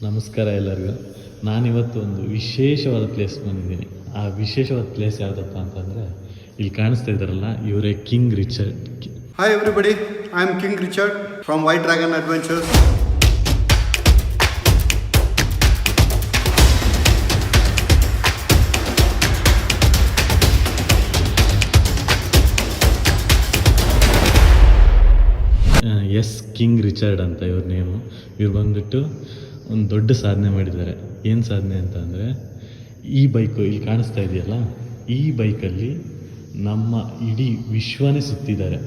ನಮಸ್ಕಾರ ಎಲ್ಲರಿಗೂ. ನಾನಿವತ್ತು ಒಂದು ವಿಶೇಷವಾದ ಪ್ಲೇಸ್ ಬಂದಿದ್ದೀನಿ. ಆ ವಿಶೇಷವಾದ ಪ್ಲೇಸ್ ಯಾವುದಪ್ಪ ಅಂತಂದರೆ, ಇಲ್ಲಿ ಕಾಣಿಸ್ತಾ ಇದ್ದಾರಲ್ಲ, ಇವರೇ King Richard. Hi everybody, I am King Richard from White Dragon Adventures. Yes King Richard ಅಂತ ಇವ್ರ ನೇಮು. ಇವ್ರು ಬಂದುಬಿಟ್ಟು ಒಂದು ದೊಡ್ಡ ಸಾಧನೆ ಮಾಡಿದ್ದಾರೆ. ಏನು ಸಾಧನೆ ಅಂತ ಅಂದರೆ, ಈ ಬೈಕು ಇಲ್ಲಿ ಕಾಣಿಸ್ತಾ ಇದೆಯಲ್ಲ, ಈ ಬೈಕಲ್ಲಿ ನಮ್ಮ ಇಡೀ ವಿಶ್ವನೇ ಸುತ್ತಿದ್ದಾರೆ.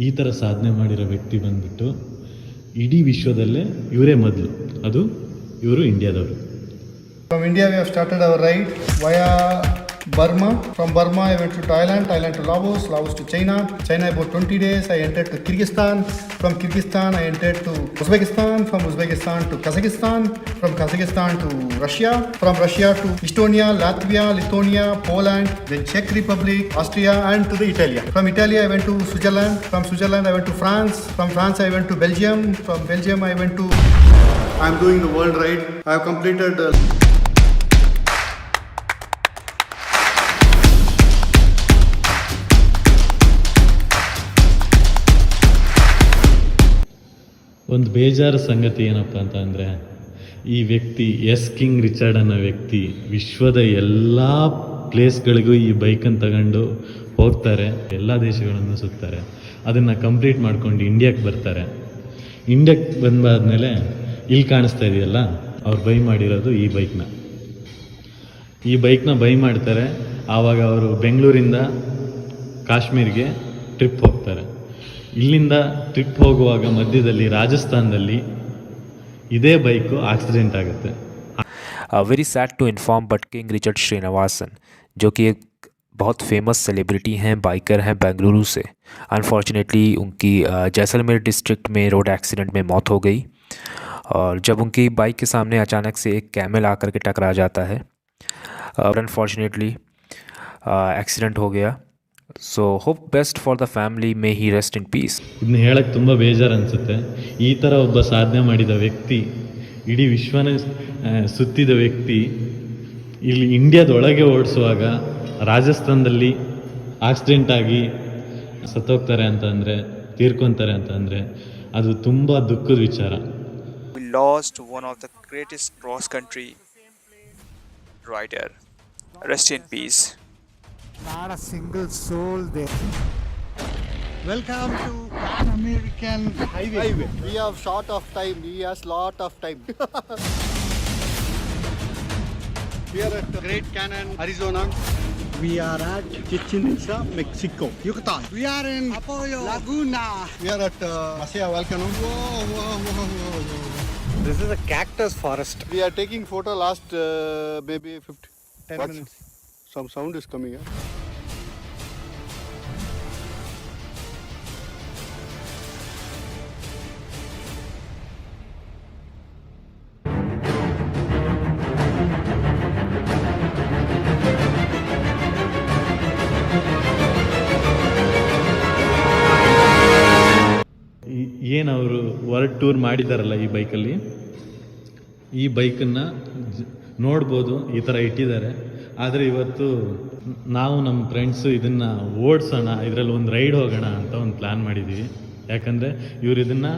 ಈ ಥರ ಸಾಧನೆ ಮಾಡಿರೋ ವ್ಯಕ್ತಿ ಬಂದುಬಿಟ್ಟು ಇಡೀ ವಿಶ್ವದಲ್ಲೇ ಇವರೇ ಮೊದಲು. ಅದು ಇವರು ಇಂಡಿಯಾದವರು. From India we have started our ride via Burma. From Burma I went to Thailand, Thailand to Laos, Laos to China, China about 20 days. I entered to Kyrgyzstan, from Kyrgyzstan I entered to Uzbekistan, from Uzbekistan to Kazakhstan, from Kazakhstan to Russia, from Russia to Estonia, Latvia, Lithuania, Poland, then Czech Republic, Austria and to the Italy. From Italy I went to Switzerland, from Switzerland I went to France, from France I went to Belgium, from Belgium I went to... I am doing the world ride. I have completed ಒಂದು ಬೇಜಾರು ಸಂಗತಿ ಏನಪ್ಪ ಅಂತ ಅಂದರೆ, ಈ ವ್ಯಕ್ತಿ S King Richard ಅನ್ನೋ ವ್ಯಕ್ತಿ ವಿಶ್ವದ ಎಲ್ಲ ಪ್ಲೇಸ್ಗಳಿಗೂ ಈ ಬೈಕನ್ನು ತಗೊಂಡು ಹೋಗ್ತಾರೆ, ಎಲ್ಲ ದೇಶಗಳನ್ನು ಸುತ್ತಾರೆ. ಅದನ್ನು ಕಂಪ್ಲೀಟ್ ಮಾಡ್ಕೊಂಡು ಇಂಡಿಯಾಕ್ಕೆ ಬರ್ತಾರೆ. ಇಂಡಿಯಾಕ್ಕೆ ಬಂದಾದ್ಮೇಲೆ ಇಲ್ಲಿ ಕಾಣಿಸ್ತಾ ಇದೆಯಲ್ಲ, ಅವ್ರು ಬೈ ಮಾಡಿರೋದು ಈ ಬೈಕ್ನ ಬೈ ಮಾಡ್ತಾರೆ. ಆವಾಗ ಅವರು ಬೆಂಗಳೂರಿಂದ ಕಾಶ್ಮೀರಿಗೆ ಟ್ರಿಪ್ ಹೋಗ್ತಾರೆ. ಇಲ್ಲಿಂದ ಟ್ರಿಪ್ ಹೋಗುವಾಗ ಮಧ್ಯದಲ್ಲಿ ರಾಜಸ್ಥಾನದಲ್ಲಿ ಇದೇ ಬೈಕು ಆಕ್ಸಿಡೆಂಟ್ ಆಗುತ್ತೆ. Very sad to inform but King Richard Srinivasan, जो कि एक बहुत फेमस सेलिब्रिटी हैं, बाइकर हैं बेंगलुरु से, अनफॉर्चुनेटली उनकी जैसलमेर डिस्ट्रिक्ट में रोड एक्सीडेंट में मौत हो गई। और जब उनकी बाइक के सामने अचानक से एक कैमल आकर के टकरा जाता है और अनफॉर्चुनेटली एक्सीडेंट हो गया। So hope best for the family, May he rest in peace. ಇದನ್ನ ಹೇಳಕ್ಕೆ ತುಂಬ ಬೇಜಾರು ಅನಿಸುತ್ತೆ. ಈ ಥರ ಒಬ್ಬ ಸಾಧನೆ ಮಾಡಿದ ವ್ಯಕ್ತಿ, ಇಡೀ ವಿಶ್ವನೇ ಸುತ್ತಿದ ವ್ಯಕ್ತಿ, ಇಲ್ಲಿ ಇಂಡಿಯಾದೊಳಗೆ ಓಡಿಸುವಾಗ ರಾಜಸ್ಥಾನದಲ್ಲಿ ಆಕ್ಸಿಡೆಂಟ್ ಆಗಿ ಸತ್ತೋಗ್ತಾರೆ ಅಂತ ಅಂದರೆ, ತೀರ್ಕೊತಾರೆ ಅಂತ ಅಂದರೆ, ಅದು ತುಂಬ ದುಃಖದ ವಿಚಾರ. We lost one of the greatest cross country rider. Rest in peace. Not a single soul there. Welcome to Pan American Highway. We have short of time. He has lot of time. We are at Great Canyon, Arizona. We are at Chichen Itza, Mexico. Yucatan. We are in Apoyo Laguna. We are at Masaya volcano. Whoa. This is a cactus forest. We are taking photo last maybe 10 minutes. Some sound is coming. ಏನು ಅವರು world tour ಮಾಡಿದಾರಲ್ಲ ಈ ಬೈಕಲ್ಲಿ, ಈ ಬೈಕನ್ನು ನೋಡ್ಬೋದು, ಈ ಥರ ಇಟ್ಟಿದ್ದಾರೆ. ಆದರೆ ಇವತ್ತು ನಾವು ನಮ್ಮ ಫ್ರೆಂಡ್ಸು ಇದನ್ನು ಓಡಿಸೋಣ, ಇದರಲ್ಲಿ ಒಂದು ರೈಡ್ ಹೋಗೋಣ ಅಂತ ಒಂದು ಪ್ಲ್ಯಾನ್ ಮಾಡಿದ್ದೀವಿ. ಯಾಕಂದರೆ ಇವರು ಇದನ್ನು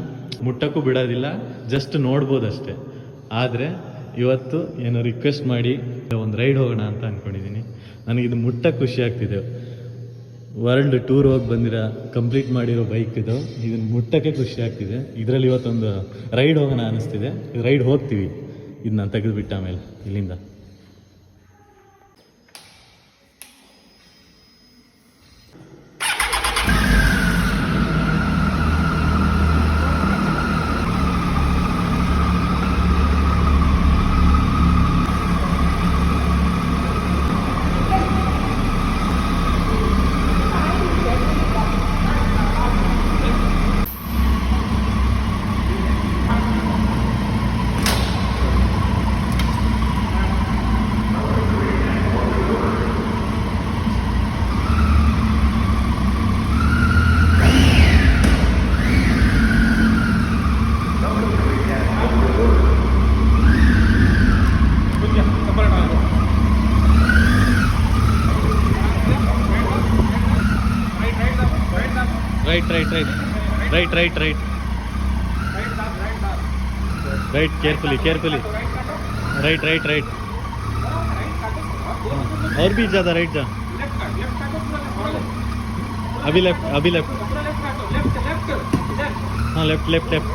ಮುಟ್ಟಕ್ಕೂ ಬಿಡೋದಿಲ್ಲ, ಜಸ್ಟ್ ನೋಡ್ಬೋದಷ್ಟೇ. ಆದರೆ ಇವತ್ತು ಏನೋ ರಿಕ್ವೆಸ್ಟ್ ಮಾಡಿ ಒಂದು ರೈಡ್ ಹೋಗೋಣ ಅಂತ ಅಂದ್ಕೊಂಡಿದ್ದೀನಿ. ನನಗಿದು ಮುಟ್ಟಕ್ಕೆ ಖುಷಿ ಆಗ್ತಿದೆ. ವರ್ಲ್ಡ್ ಟೂರ್ ಹೋಗಿ ಕಂಪ್ಲೀಟ್ ಮಾಡಿರೋ ಬೈಕ್ ಇದು. ಇದನ್ನು ಮುಟ್ಟಕ್ಕೆ ಖುಷಿ ಆಗ್ತಿದೆ. ಇದರಲ್ಲಿ ಇವತ್ತೊಂದು ರೈಡ್ ಹೋಗೋಣ ಅನ್ನಿಸ್ತಿದೆ. ರೈಡ್ ಹೋಗ್ತೀವಿ ಇದನ್ನ ತೆಗೆದುಬಿಟ್ಟ ಆಮೇಲೆ ಇಲ್ಲಿಂದ. Right right right right right right carefully right right right और भी ज़्यादा राइट जा अभी लेफ्ट हाँ लेफ्ट लेफ्ट लेफ्ट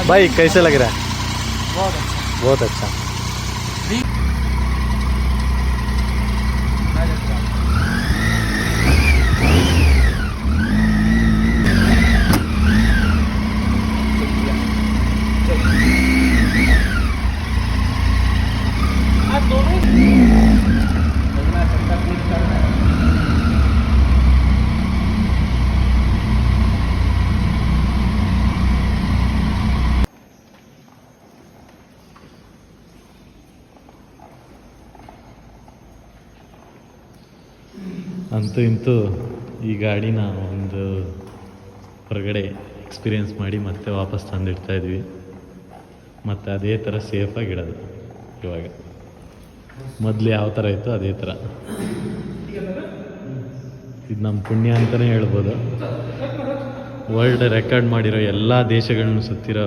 भाई कैसे लग रहा है? बहुत अच्छा ಅಂತೂ ಇಂತೂ ಈ ಗಾಡಿನ ಒಂದು ಹೊರಗಡೆ ಎಕ್ಸ್ಪೀರಿಯೆನ್ಸ್ ಮಾಡಿ ಮತ್ತೆ ವಾಪಸ್ ತಂದಿಡ್ತಾ ಇದ್ವಿ. ಮತ್ತು ಅದೇ ಥರ ಸೇಫಾಗಿ ಇಡೋದು ಇವಾಗ. ಮೊದಲು ಯಾವ ಥರ ಇತ್ತು ಅದೇ ಥರ. ಇದು ನಮ್ಮ ಪುಣ್ಯ ಅಂತಲೇ ಹೇಳ್ಬೋದು. ವರ್ಲ್ಡ್ ರೆಕಾರ್ಡ್ ಮಾಡಿರೋ ಎಲ್ಲ ದೇಶಗಳನ್ನೂ ಸುತ್ತಿರೋ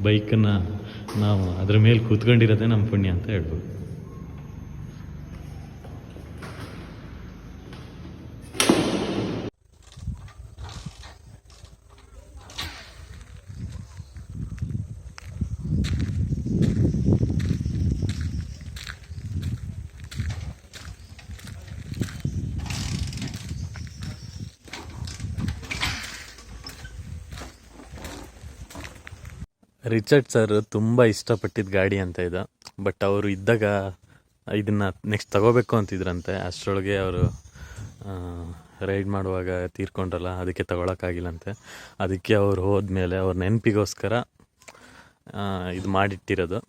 ಬೈಕನ್ನು ನಾವು ಅದ್ರ ಮೇಲೆ ಕೂತ್ಕೊಂಡಿರೋದೇ ನಮ್ಮ ಪುಣ್ಯ ಅಂತ ಹೇಳ್ಬೋದು. ರಿಚರ್ಡ್ ಸರ್ ತುಂಬ ಇಷ್ಟಪಟ್ಟಿದ್ದ ಗಾಡಿ ಅಂತ ಇದು. ಬಟ್ ಅವರು ಇದ್ದಾಗ ಇದನ್ನು ನೆಕ್ಸ್ಟ್ ತಗೋಬೇಕು ಅಂತಿದ್ರಂತೆ. ಅಷ್ಟರೊಳಗೆ ಅವರು ರೈಡ್ ಮಾಡುವಾಗ ತೀರ್ಕೊಂಡ್ರಲ್ಲ, ಅದಕ್ಕೆ ತಗೊಳಕ್ಕಾಗಿಲ್ಲಂತೆ. ಅದಕ್ಕೆ ಅವರು ಹೋದ್ಮೇಲೆ ಅವ್ರ ನೆನಪಿಗೋಸ್ಕರ ಇದು ಮಾಡಿಟ್ಟಿರೋದು.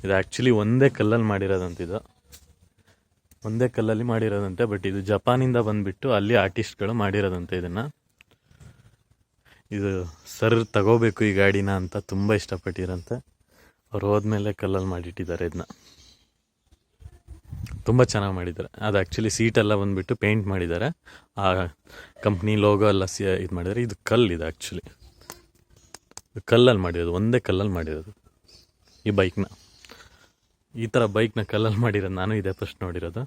ಇದು ಆ್ಯಕ್ಚುಲಿ ಒಂದೇ ಕಲ್ಲಲ್ಲಿ ಮಾಡಿರೋದಂತಿದು, ಒಂದೇ ಕಲ್ಲಲ್ಲಿ ಮಾಡಿರೋದಂತೆ. ಬಟ್ ಇದು ಜಪಾನಿಂದ ಬಂದುಬಿಟ್ಟು ಅಲ್ಲಿ ಆರ್ಟಿಸ್ಟ್ಗಳು ಮಾಡಿರೋದಂತೆ ಇದನ್ನು. ಇದು ಸರ್ ತಗೋಬೇಕು ಈ ಗಾಡಿನ ಅಂತ ತುಂಬ ಇಷ್ಟಪಟ್ಟಿರಂತೆ. ಅವ್ರು ಹೋದ್ಮೇಲೆ ಕಲ್ಲಲ್ಲಿ ಮಾಡಿಟ್ಟಿದ್ದಾರೆ ಇದನ್ನ. ತುಂಬ ಚೆನ್ನಾಗಿ ಮಾಡಿದ್ದಾರೆ. ಅದು ಆ್ಯಕ್ಚುಲಿ ಸೀಟೆಲ್ಲ ಬಂದುಬಿಟ್ಟು ಪೇಂಟ್ ಮಾಡಿದ್ದಾರೆ, ಆ ಕಂಪ್ನಿ ಲೋಗೋ ಎಲ್ಲ ಇದು ಮಾಡಿದ್ದಾರೆ. ಇದು ಕಲ್ಲಿದೆ ಆ್ಯಕ್ಚುಲಿ, ಕಲ್ಲಲ್ಲಿ ಮಾಡಿರೋದು, ಒಂದೇ ಕಲ್ಲಲ್ಲಿ ಮಾಡಿರೋದು ಈ ಬೈಕ್ನ. ಈ ಥರ ಬೈಕ್ನ ಕಲ್ಲಲ್ಲಿ ಮಾಡಿರೋದು ನಾನು ಇದೇ ಫಸ್ಟ್ ನೋಡಿರೋದು.